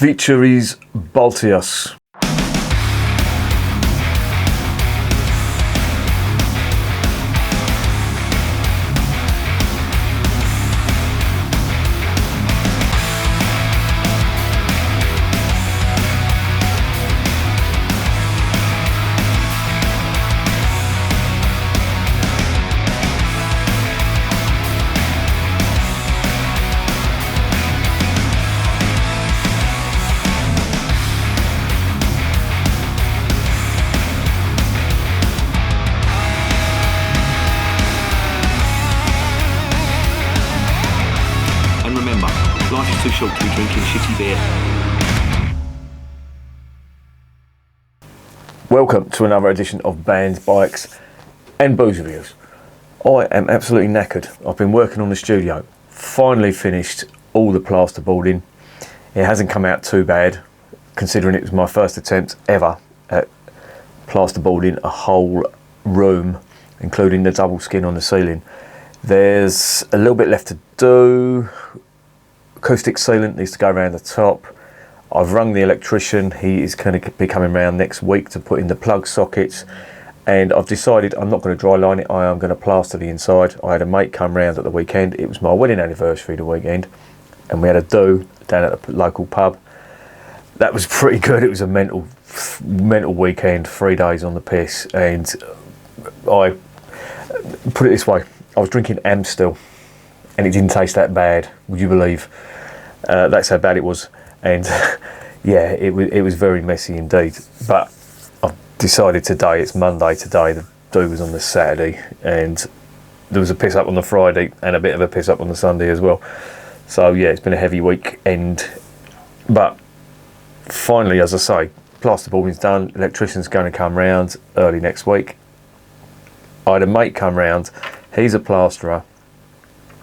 Švyturys-Baltijos. Life is too short to be drinking shitty beer. Welcome to another edition of Bands, Bikes and Booze Reviews. I am absolutely knackered. I've been working on the studio. Finally finished all the plasterboarding. It hasn't come out too bad, considering it was my first attempt ever at plasterboarding a whole room, including the double skin on the ceiling. There's a little bit left to do. Acoustic sealant needs to go around the top. I've rung the electrician. He is going to be coming around next week to put in the plug sockets, and I've decided I'm not going to dry line it. I am going to plaster the inside. I had a mate come round at the weekend. It was my wedding anniversary the weekend, and we had a do down at the local pub. That was pretty good. It was a mental weekend, 3 days on the piss, and I put it this way, I was drinking Amstel and it didn't taste that bad, would you believe? That's how bad it was. And yeah, it was very messy indeed. But I've decided today, it's Monday today, the do was on the Saturday, and there was a piss up on the Friday and a bit of a piss up on the Sunday as well. So yeah, it's been a heavy weekend. But finally, as I say, plasterboarding's done. Electrician's going to come round early next week. I had a mate come round. He's a plasterer,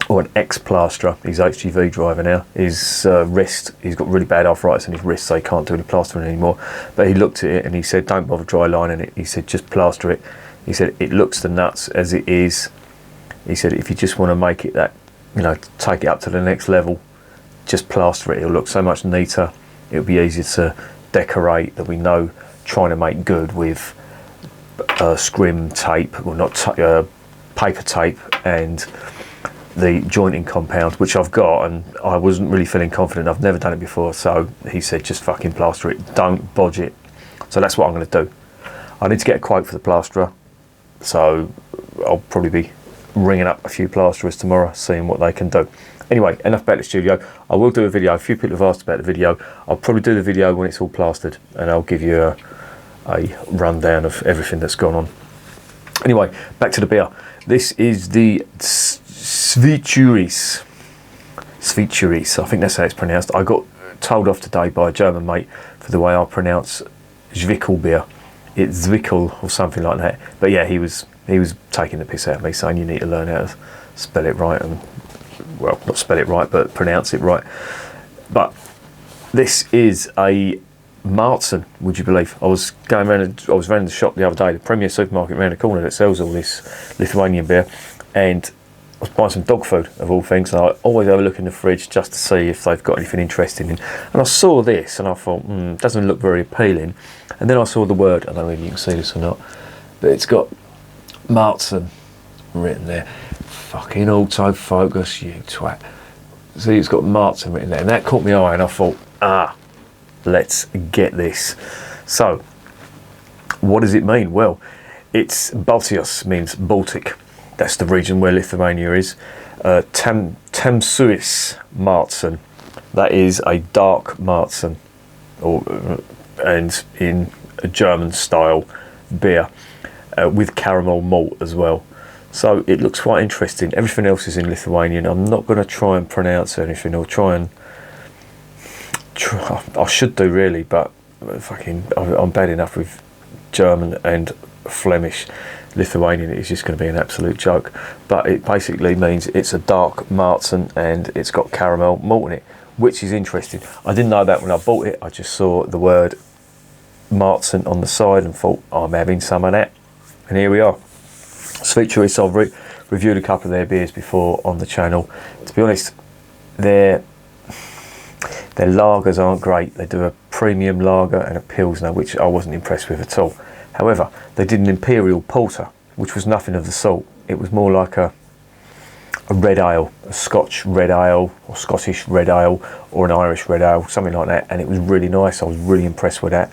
or an ex-plasterer. He's HGV driver now. His wrist, he's got really bad arthritis in his wrist, so he can't do any plastering anymore. But he looked at it and he said, don't bother dry lining it. He said, just plaster it. He said, it looks the nuts as it is. He said, if you just want to make it that, you know, take it up to the next level, just plaster it. It'll look so much neater. It'll be easier to decorate. That we know trying to make good with scrim tape, or not paper tape, and the jointing compound, which I've got, and I wasn't really feeling confident. I've never done it before, so he said just fucking plaster it, don't bodge it. So that's what I'm going to do. I need to get a quote for the plasterer, so I'll probably be ringing up a few plasterers tomorrow, seeing what they can do. Anyway, enough about the studio. I will do a video. A few people have asked about the video. I'll probably do the video when it's all plastered, and I'll give you a rundown of everything that's gone on. Anyway, back to the beer. This is the Švyturys. I think that's how it's pronounced. I got told off today by a German mate for the way I pronounce Zwickel beer. It's Zwickel or something like that. But yeah, he was taking the piss out of me, saying you need to learn how to spell it right, and well, not spell it right, but pronounce it right. But this is a Märzen, would you believe? I was round the shop the other day, the Premier supermarket around the corner that sells all this Lithuanian beer, and I was buying some dog food of all things, and I always have a look in the fridge just to see if they've got anything interesting in. And I saw this and I thought, doesn't look very appealing. And then I saw the word, I don't know if you can see this or not, but it's got Märzen written there. Fucking autofocus, you twat. See, it's got Märzen written there, and that caught my eye, and I thought, let's get this. So, what does it mean? Well, it's Baltijos, means Baltic. That's the region where Lithuania is. Tamsusis Märzen, that is a dark Märzen, and in a German style beer, with caramel malt as well. So it looks quite interesting. Everything else is in Lithuanian. I'm not going to try and pronounce anything, or I should do really, but I'm bad enough with German and Flemish. Lithuanian is just going to be an absolute joke. But it basically means it's a dark Märzen, and it's got caramel malt in it, which is interesting. I didn't know that when I bought it. I just saw the word Märzen on the side and thought, I'm having some of that. And here we are. Švyturys, I've reviewed a couple of their beers before on the channel. To be honest, they're Their lagers aren't great. They do a premium lager and a pilsner, which I wasn't impressed with at all. However, they did an imperial porter, which was nothing of the sort. It was more like a red ale, a Scotch red ale, or Scottish red ale, or an Irish red ale, something like that, and it was really nice. I was really impressed with that.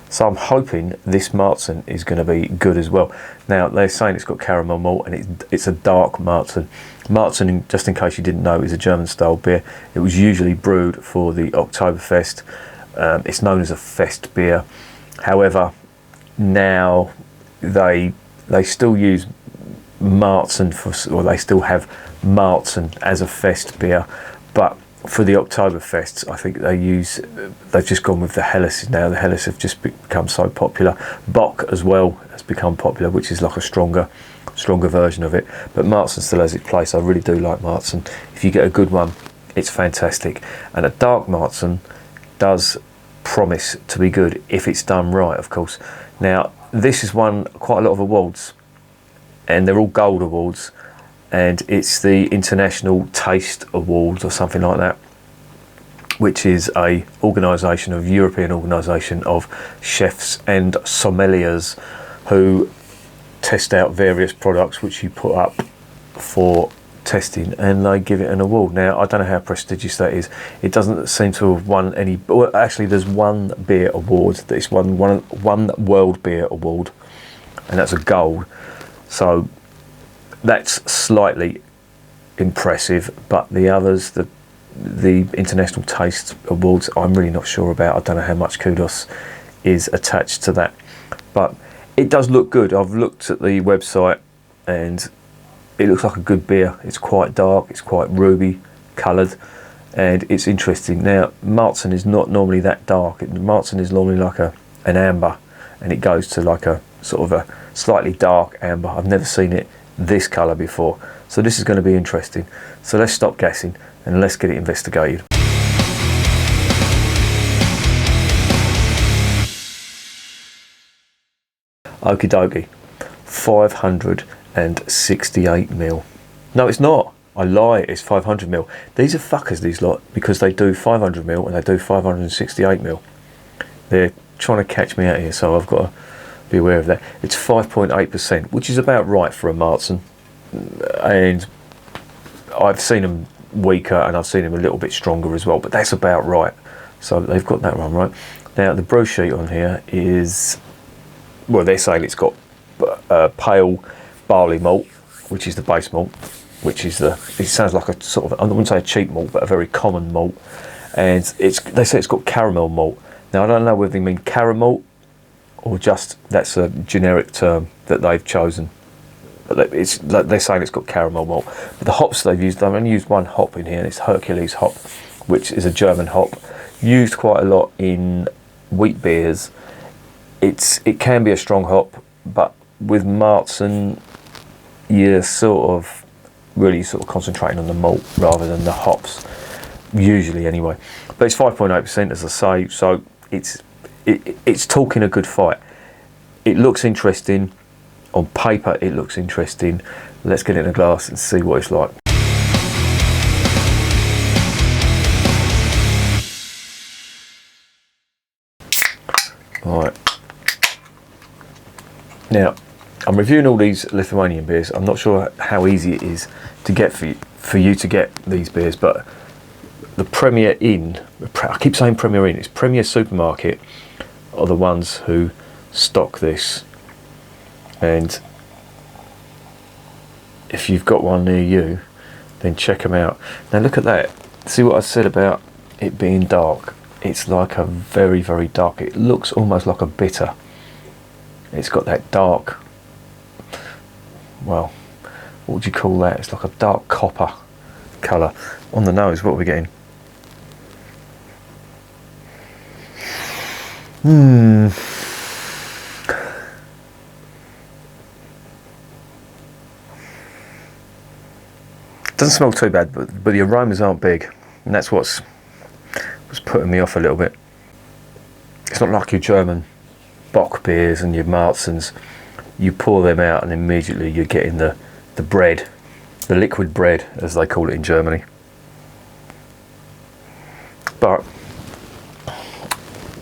So I'm hoping this Märzen is going to be good as well. Now, they're saying it's got caramel malt, and it's a dark Märzen. Märzen, just in case you didn't know, is a German-style beer. It was usually brewed for the Oktoberfest. It's known as a fest beer. However, now they still use Märzen or they still have Märzen as a fest beer, but for the Oktoberfests, I think they've just gone with the Helles now. The Helles have just become so popular. Bock as well has become popular, which is like a stronger version of it. But Märzen still has its place. I really do like Märzen. If you get a good one, it's fantastic. And a dark Märzen does promise to be good if it's done right, of course. Now, this has won quite a lot of awards, and they're all gold awards. And it's the International Taste Awards or something like that, which is a European organisation of chefs and sommeliers who test out various products which you put up for testing, and they give it an award. Now, I don't know how prestigious that is. It doesn't seem to have won any. Well, actually, there's one beer award that it's won, one World Beer Award, and that's a gold. So that's slightly impressive, but the others, the International Taste Awards, I'm really not sure about. I don't know how much kudos is attached to that, but it does look good. I've looked at the website and it looks like a good beer. It's quite dark, it's quite ruby coloured, and it's interesting. Now, Märzen is not normally that dark. Märzen is normally like an amber, and it goes to like a sort of a slightly dark amber. I've never seen it this colour before, so this is going to be interesting. So let's stop guessing and let's get it investigated. Okie dokie, 568ml. No, it's not. I lie, it's 500ml. These are fuckers, these lot, because they do 500ml and they do 568ml. They're trying to catch me out here, so I've got to be aware of that. It's 5.8%, which is about right for a Märzen, and I've seen them weaker and I've seen them a little bit stronger as well, but that's about right. So they've got that one right. Now, the brew sheet on here is, well, they're saying it's got pale barley malt, which is the base malt, which is it sounds like a sort of, I wouldn't say a cheap malt, but a very common malt, and they say it's got caramel malt. Now, I don't know whether they mean caramel or just that's a generic term that they've chosen, but they're saying it's got caramel malt. But the hops they've used, I've only used one hop in here, and it's Hercules hop, which is a German hop, used quite a lot in wheat beers. It can be a strong hop, but with Märzen, you're really concentrating on the malt rather than the hops, usually anyway. But it's 5.8%, as I say, so it's talking a good fight. It looks interesting. On paper, it looks interesting. Let's get it in a glass and see what it's like. Right. Now, I'm reviewing all these Lithuanian beers. I'm not sure how easy it is to get for you to get these beers, but the Premier Inn, I keep saying Premier Inn, it's Premier Supermarket, are the ones who stock this. And if you've got one near you, then check them out. Now look at that. See what I said about it being dark? It's like a very, very dark, it looks almost like a bitter. It's got that dark, well, what would you call that? It's like a dark copper colour. On the nose, what are we getting? Doesn't smell too bad, but the aromas aren't big, and that's what's putting me off a little bit. It's not like your German Bock beers and your Märzens. You pour them out and immediately you're getting the bread, the liquid bread as they call it in Germany. but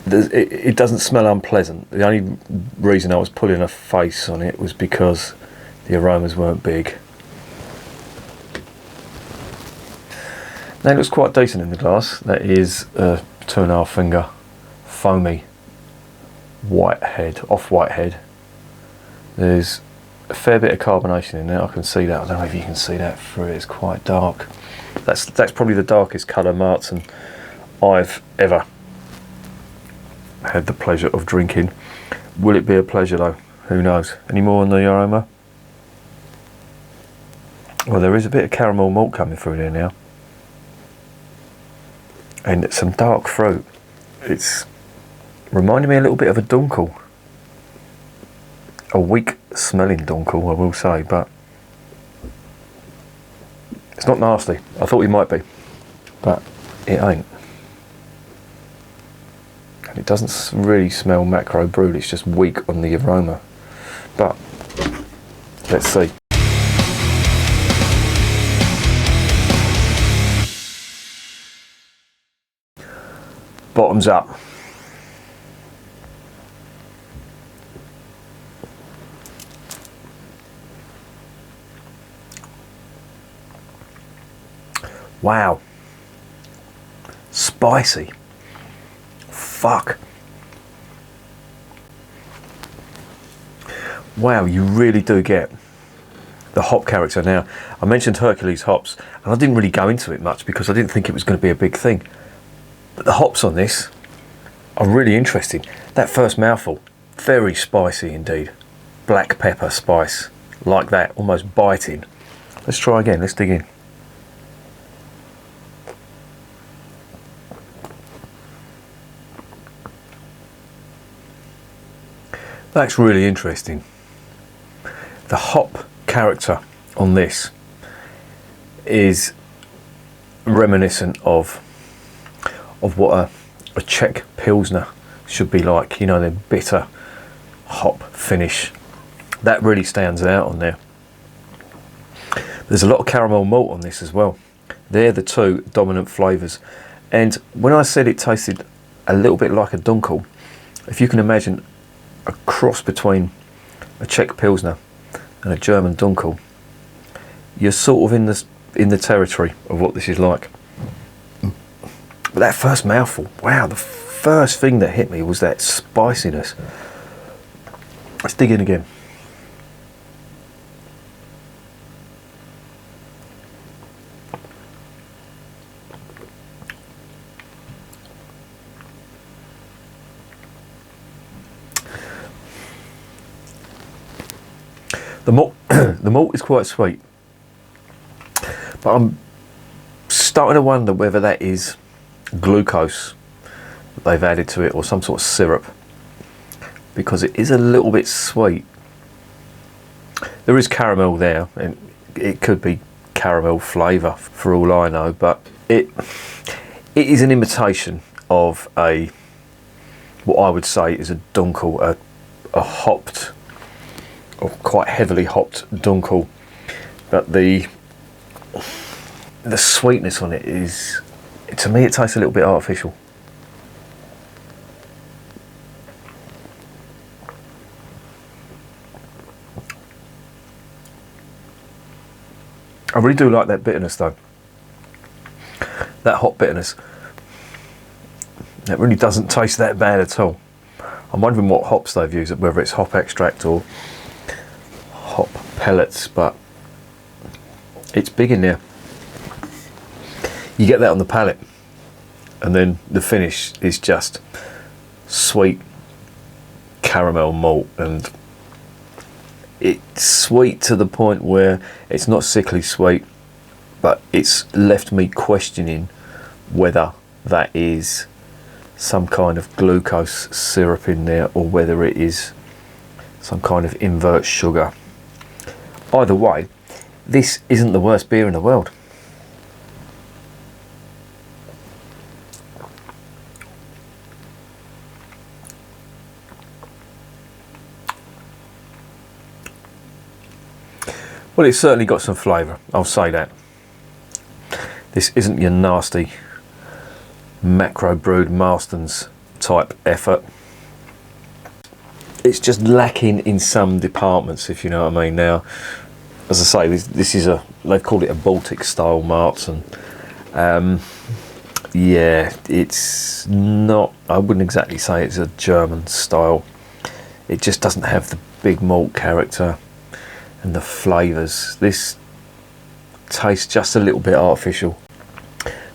it doesn't smell unpleasant. The only reason I was pulling a face on it was because the aromas weren't big. Now it looks quite decent in the glass. That is a 2.5 finger foamy white head, off-white head. There's a fair bit of carbonation in there. I can see that. I don't know if you can see that through it. It's quite dark. That's probably the darkest colour Märzen I've ever had the pleasure of drinking. Will it be a pleasure though? Who knows? Any more on the aroma? Well, there is a bit of caramel malt coming through there now, and some dark fruit. It's reminding me a little bit of a dunkel, a weak smelling dunkel, I will say, but it's not nasty. I thought it might be, but it ain't. And it doesn't really smell macro brewed, it's just weak on the aroma. But let's see. Bottoms up. Wow. Spicy. Fuck. Wow, you really do get the hop character. Now, I mentioned Hercules hops, and I didn't really go into it much because I didn't think it was going to be a big thing. But the hops on this are really interesting. That first mouthful, very spicy indeed. Black pepper spice, like that, almost biting. Let's try again, let's dig in. That's really interesting. The hop character on this is reminiscent of what a Czech Pilsner should be like. You know, the bitter hop finish. That really stands out on there. There's a lot of caramel malt on this as well. They're the two dominant flavours. And when I said it tasted a little bit like a dunkel, if you can imagine a cross between a Czech Pilsner and a German dunkel, you're sort of in the territory of what this is like. But that first mouthful, wow, the first thing that hit me was that spiciness. Let's dig in again. The malt is quite sweet, but I'm starting to wonder whether that is glucose that they've added to it or some sort of syrup, because it is a little bit sweet. There is caramel there, and it could be caramel flavour for all I know, but it is an imitation of what I would say is a dunkel, a hopped, or quite heavily hopped dunkel, but the sweetness on it is, to me, it tastes a little bit artificial. I really do like that bitterness though. That hop bitterness. It really doesn't taste that bad at all. I'm wondering what hops they've used, whether it's hop extract or hop pellets, but it's big in there. You get that on the palate, and then the finish is just sweet caramel malt, and it's sweet to the point where it's not sickly sweet, but it's left me questioning whether that is some kind of glucose syrup in there or whether it is some kind of invert sugar. Either way, this isn't the worst beer in the world. Well, it's certainly got some flavour, I'll say that. This isn't your nasty macro brewed Marston's type effort. It's just lacking in some departments, if you know what I mean. Now, as I say, this is they've called it a Baltic style Märzen. Yeah, it's not, I wouldn't exactly say it's a German style. It just doesn't have the big malt character and the flavours. This tastes just a little bit artificial.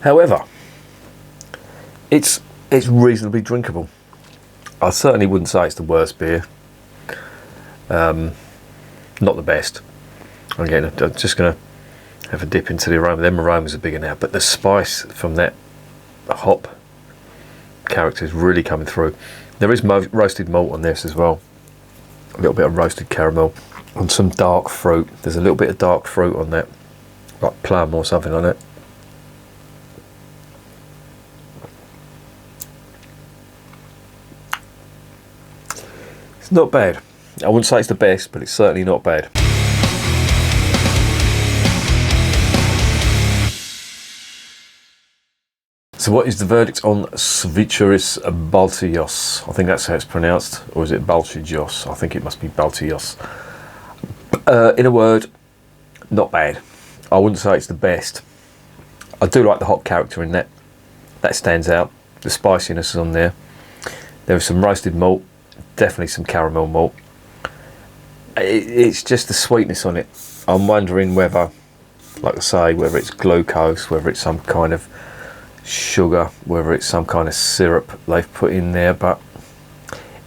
However, it's reasonably drinkable. I certainly wouldn't say it's the worst beer. Not the best. Again, I'm just going to have a dip into the aroma. Them aromas are bigger now, but the spice from that hop character is really coming through. There is roasted malt on this as well. A little bit of roasted caramel and some dark fruit. There's a little bit of dark fruit on that, like plum or something on it. It's not bad. I wouldn't say it's the best, but it's certainly not bad. So what is the verdict on Švyturys-Baltijos? I think that's how it's pronounced. Or is it Baltijos? I think it must be Baltijos. In a word, not bad. I wouldn't say it's the best. I do like the hop character in that. That stands out. The spiciness is on there. There is some roasted malt. Definitely some caramel malt. It's just the sweetness on it. I'm wondering whether, like I say, whether it's glucose, whether it's some kind of sugar, whether it's some kind of syrup they've put in there, but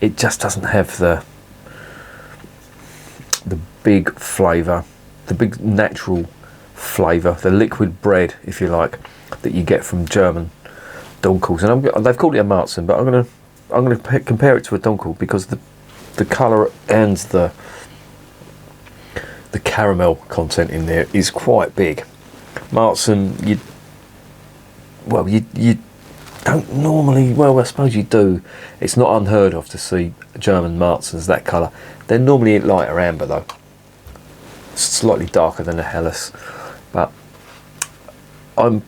it just doesn't have the big flavour, the big natural flavour, the liquid bread, if you like, that you get from German dunkels. And they've called it a Märzen, but I'm going to compare it to a dunkel because the colour and the caramel content in there is quite big. Märzen, you don't normally, well, I suppose you do. It's not unheard of to see German Märzens that colour. They're normally lighter amber though, slightly darker than a Helles. But I'm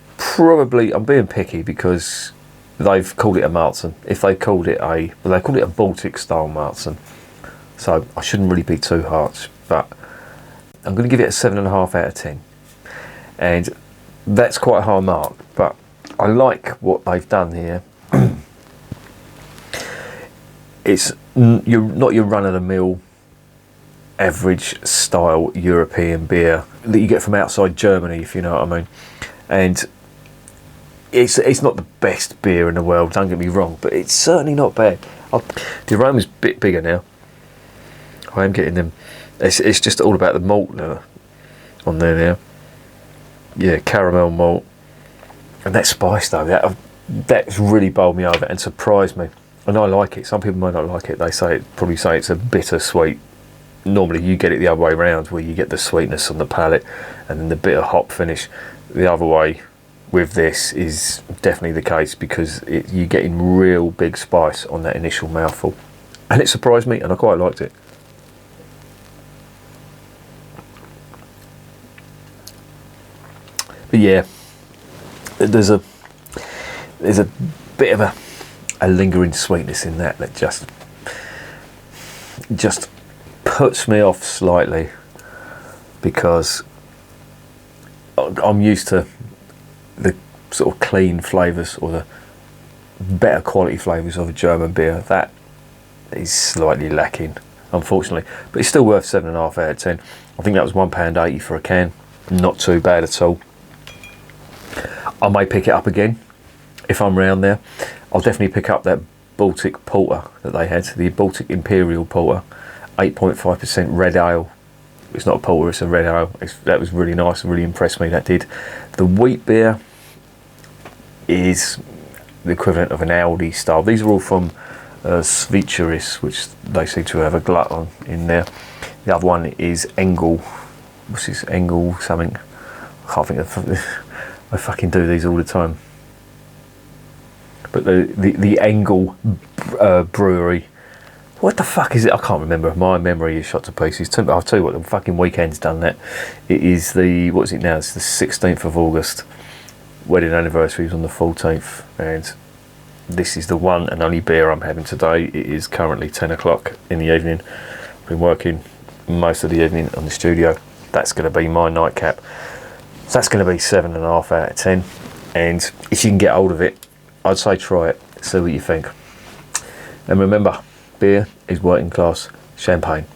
being picky because they've called it a Märzen. If they called it they called it a Baltic style Märzen, so I shouldn't really be too harsh. But I'm going to give it a 7.5 out of 10, and that's quite a high mark. But I like what they've done here. It's not your run-of-the-mill average style European beer that you get from outside Germany, if you know what I mean. And it's not the best beer in the world, don't get me wrong, but it's certainly not bad. The aroma's a bit bigger now. I am getting them. It's just all about the malt on there now. Yeah, caramel malt. And that spice though, that's really bowled me over and surprised me. And I like it. Some people might not like it. They probably say it's a bitter sweet. Normally you get it the other way around, where you get the sweetness on the palate and then the bitter hop finish. The other way with this is definitely the case, because you're getting real big spice on that initial mouthful. And it surprised me and I quite liked it. But yeah, there's a bit of a lingering sweetness in that just puts me off slightly, because I'm used to the sort of clean flavours or the better quality flavours of a German beer. That is slightly lacking, unfortunately, but it's still worth 7.5 out of 10. I think that was £1.80 for a can. Not too bad at all. I may pick it up again if I'm round there. I'll definitely pick up that Baltic Porter that they had, the Baltic Imperial Porter, 8.5% red ale. It's not a porter, it's a red ale. That was really nice and really impressed me, that did. The wheat beer is the equivalent of an Aldi style. These are all from Švyturys, which they seem to have a glut on in there. The other one is Engel. What's this? Engel something? I can't think of. I fucking do these all the time. But the Engel Brewery. What the fuck is it? I can't remember. My memory is shot to pieces. I'll tell you what, the fucking weekend's done that. It is what is it now? It's the 16th of August. wedding anniversary was on the 14th, and this is the one and only beer I'm having today. It is currently 10 o'clock in the evening. I've been working most of the evening on the studio. That's going to be my nightcap. So that's going to be 7.5 out of 10. And if you can get hold of it, I'd say try it, see what you think. And remember, beer is working class champagne.